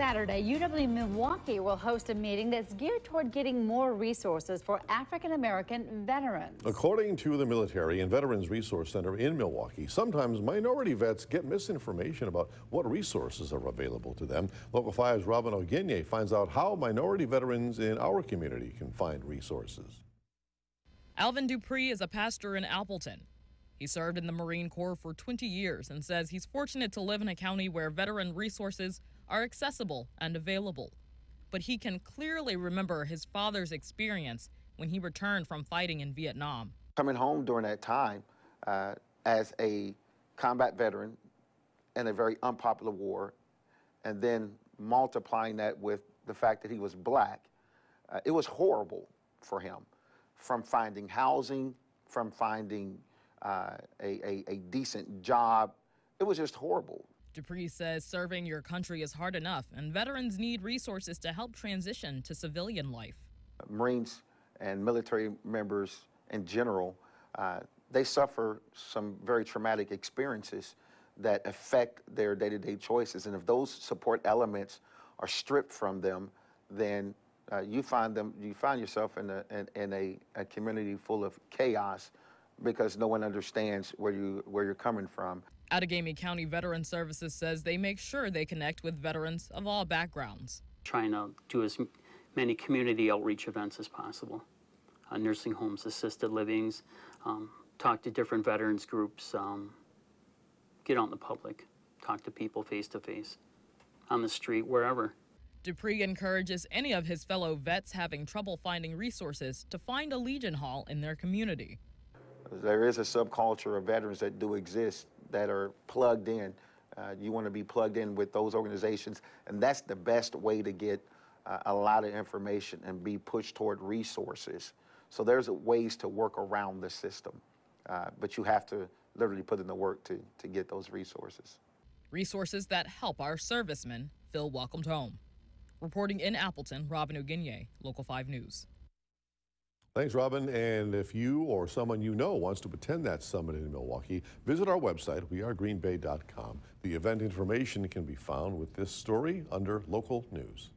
Saturday, UW-Milwaukee will host a meeting that's geared toward getting more resources for African-American veterans. According to the Military and Veterans Resource Center in Milwaukee, sometimes minority vets get misinformation about what resources are available to them. Local 5's Robin Ogenye finds out how minority veterans in our community can find resources. Alvin Dupree is a pastor in Appleton. He served in the Marine Corps for 20 years and says he's fortunate to live in a county where veteran resources are accessible and available. But he can clearly remember his father's experience when he returned from fighting in Vietnam. Coming home during that time as a combat veteran in a very unpopular war, and then multiplying that with the fact that he was black, it was horrible for him. From finding housing, from finding a decent job, it was just horrible. Dupree says serving your country is hard enough, and veterans need resources to help transition to civilian life. Marines and military members in general, they suffer some very traumatic experiences that affect their day-to-day choices. And if those support elements are stripped from them, then you find yourself in a community full of chaos because no one understands where you're coming from. Outagamie County Veteran Services says they make sure they connect with veterans of all backgrounds. Trying to do as many community outreach events as possible. Nursing homes, assisted livings, talk to different veterans groups, get out in the public, talk to people face to face, on the street, wherever. Dupree encourages any of his fellow vets having trouble finding resources to find a Legion Hall in their community. There is a subculture of veterans that do exist that are plugged in. You want to be plugged in with those organizations, and that's the best way to get a lot of information and be pushed toward resources. So there's ways to work around the system, but you have to literally put in the work to get those resources. Resources that help our servicemen feel welcomed home. Reporting in Appleton, Robin Ogenye, Local 5 News. Thanks, Robin. And if you or someone you know wants to attend that summit in Milwaukee, visit our website, wearegreenbay.com. The event information can be found with this story under Local News.